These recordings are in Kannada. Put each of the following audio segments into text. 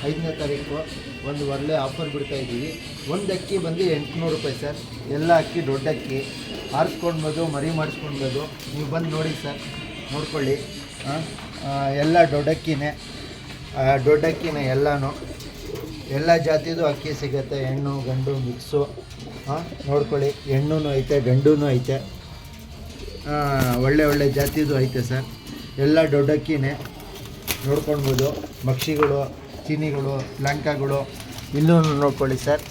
5ನೇ ತಾರೀಕು ಒಂದು ಒಳ್ಳೆ ಆಫರ್ ಬಿಡ್ತಾಯಿದ್ದೀವಿ. ಒಂದು ಅಕ್ಕಿ ಬಂದು 800 ರೂಪಾಯಿ ಸರ್. ಎಲ್ಲ ಅಕ್ಕಿ ದೊಡ್ಡ ಅಕ್ಕಿ, ಆರಿಸ್ಕೊಳ್ಬೋದು, ಮರಿ ಮಾಡಿಸ್ಕೊಳ್ಬೋದು. ನೀವು ಬಂದು ನೋಡಿ ಸರ್, ನೋಡ್ಕೊಳ್ಳಿ. ಎಲ್ಲ ದೊಡ್ಡಕ್ಕಿನೇ ಎಲ್ಲನೂ, ಎಲ್ಲ ಜಾತಿದು ಅಕ್ಕಿ ಸಿಗುತ್ತೆ. ಹೆಣ್ಣು ಗಂಡು ಮಿಕ್ಸು. ನೋಡ್ಕೊಳ್ಳಿ, ಹೆಣ್ಣು ಐತೆ, ಗಂಡೂ ಐತೆ, ಒಳ್ಳೆ ಜಾತಿದು ಐತೆ ಸರ್. ಎಲ್ಲ ದೊಡ್ಡಕ್ಕಿನೇ ನೋಡ್ಕೊಳ್ಬೋದು. ಮಕ್ಷಿಗಳು, ಚೀನಿಗಳು, ಲಂಕಾಗಳು ಇಲ್ಲೂ ನೋಡ್ಕೊಳ್ಳಿ ಸರ್.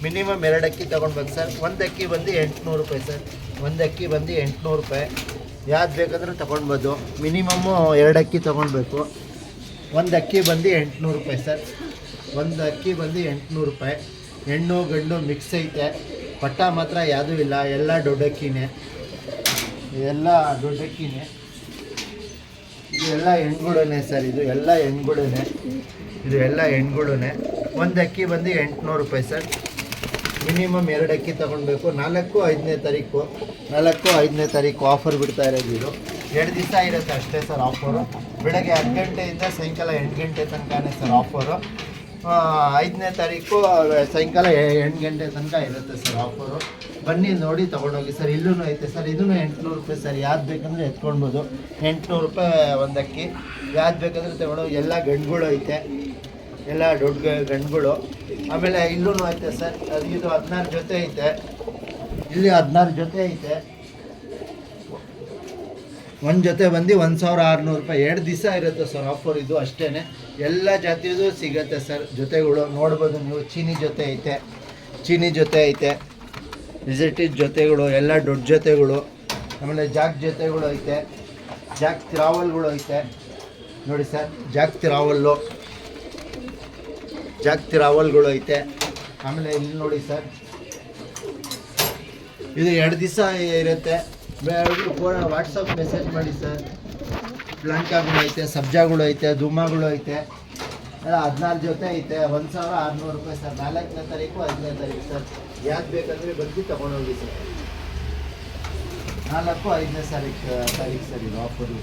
ಮಿನಿಮಮ್ 2 ಅಕ್ಕಿ ತೊಗೊಳ್ಬೇಕು ಸರ್. ಒಂದು ಅಕ್ಕಿ ಬಂದು 800 ರೂಪಾಯಿ ಸರ್. ಒಂದು ಅಕ್ಕಿ ಬಂದು 800 ರೂಪಾಯಿ. ಯಾವ್ದು ಬೇಕಾದರೂ ತೊಗೊಳ್ಬೋದು. ಮಿನಿಮಮ್ಮು 2 ಅಕ್ಕಿ ತೊಗೊಳ್ಬೇಕು. ಒಂದು ಅಕ್ಕಿ ಬಂದು 800 ರೂಪಾಯಿ ಸರ್. ಒಂದು ಅಕ್ಕಿ ಬಂದು 800 ರೂಪಾಯಿ. ಹೆಣ್ಣು ಗಂಡು ಮಿಕ್ಸ್ ಐತೆ. ಪಟ್ಟ ಮಾತ್ರ ಯಾವುದೂ ಇಲ್ಲ, ಎಲ್ಲ ದೊಡ್ಡಕ್ಕಿನೇ, ಎಲ್ಲ ದೊಡ್ಡಕ್ಕಿನೇ. ಇದೆಲ್ಲ ಹೆಣ್ಗುಳೇ ಸರ್. ಇದು ಎಲ್ಲ ಹೆಣ್ಗುಳೇ. ಇದು ಎಲ್ಲ ಹೆಣ್ಗುಳೇ. ಒಂದು ಅಕ್ಕಿ ಬಂದು 800 ರೂಪಾಯಿ ಸರ್. ಮಿನಿಮಮ್ 2 ಅಕ್ಕಿ ತೊಗೊಳ್ಬೇಕು. 4-5ನೇ ತಾರೀಕು 4-5ನೇ ತಾರೀಕು ಆಫರ್ ಬಿಡ್ತಾ ಇರೋದು. ಇದು 2 ದಿವಸ ಇರುತ್ತೆ ಅಷ್ಟೇ ಸರ್ ಆಫರು. ಬೆಳಗ್ಗೆ 10 ಗಂಟೆಯಿಂದ ಸಾಯಂಕಾಲ 8 ಗಂಟೆ ತನಕನೇ ಸರ್ ಆಫರು. 5ನೇ ತಾರೀಕು ಸಾಯಂಕಾಲ 8 ಗಂಟೆ ತನಕ ಇರುತ್ತೆ ಸರ್ ಆಫರು. ಬನ್ನಿ ನೋಡಿ ತೊಗೊಂಡೋಗಿ ಸರ್. ಇಲ್ಲೂ ಐತೆ ಸರ್. ಇದೂ 800 ರೂಪಾಯಿ ಸರ್. ಯಾವ್ದು ಬೇಕಂದರೆ ಎತ್ಕೊಳ್ಬೋದು. 800 ರೂಪಾಯಿ ಒಂದು ಅಕ್ಕಿ. ಯಾವ್ದು ಬೇಕಂದರೆ ತೊಗೊಂಡೋಗಿ. ಎಲ್ಲ ಗಂಡುಗಳು ಐತೆ, ಎಲ್ಲ ದೊಡ್ಡ ಗಂಡುಗಳು. ಆಮೇಲೆ ಇಲ್ಲೂ ಐತೆ ಸರ್. ಇದು 16 ಜೊತೆ ಐತೆ. ಇಲ್ಲಿ 16 ಜೊತೆ ಐತೆ. ಒಂದು ಜೊತೆ ಬಂದು 1600 ರೂಪಾಯಿ. 2 ದಿವಸ ಇರುತ್ತೆ ಸರ್ ಆಫರ್. ಇದು ಅಷ್ಟೇ. ಎಲ್ಲ ಜಾತಿಯದು ಸಿಗುತ್ತೆ ಸರ್ ಜೊತೆಗಳು. ನೋಡ್ಬೋದು ನೀವು. ಚೀನಿ ಜೊತೆ ಐತೆ, ವಿಸಿಟಿಸ್ ಜೊತೆಗಳು, ಎಲ್ಲ ದೊಡ್ಡ ಜೊತೆಗಳು. ಆಮೇಲೆ ಜಾಕ್ ಜೊತೆಗಳು ಐತೆ, ಜಾಕ್ ತಿರಾವಲ್ಗಳು ಐತೆ ನೋಡಿ ಸರ್. ಜಾಕ್ ತಿರಾವಲ್ಗಳು ಐತೆ. ಆಮೇಲೆ ಇಲ್ಲಿ ನೋಡಿ ಸರ್, ಇದು 2 ದಿವಸ ಇರುತ್ತೆ. ವಾಟ್ಸಪ್ ಮೆಸೇಜ್ ಮಾಡಿ ಸರ್. ಬ್ಲಾಂಕಾಗಳು ಐತೆ, ಸಬ್ಜಾಗಳು ಐತೆ, ಧೂಮಾಗಳು ಐತೆ. ಎಲ್ಲ 16 ಜೊತೆ ಐತೆ. 1600 ರೂಪಾಯಿ ಸರ್. 4ನೇ ತಾರೀಕು 5ನೇ ತಾರೀಕು ಸರ್. ಯಾವ್ದು ಬೇಕಂದರೆ ಬಂದು ತೊಗೊಂಡೋಗಿ ಸರ್. 4-5ನೇ ತಾರೀಕು ಸರ್ ಇದು ಆಫರ್.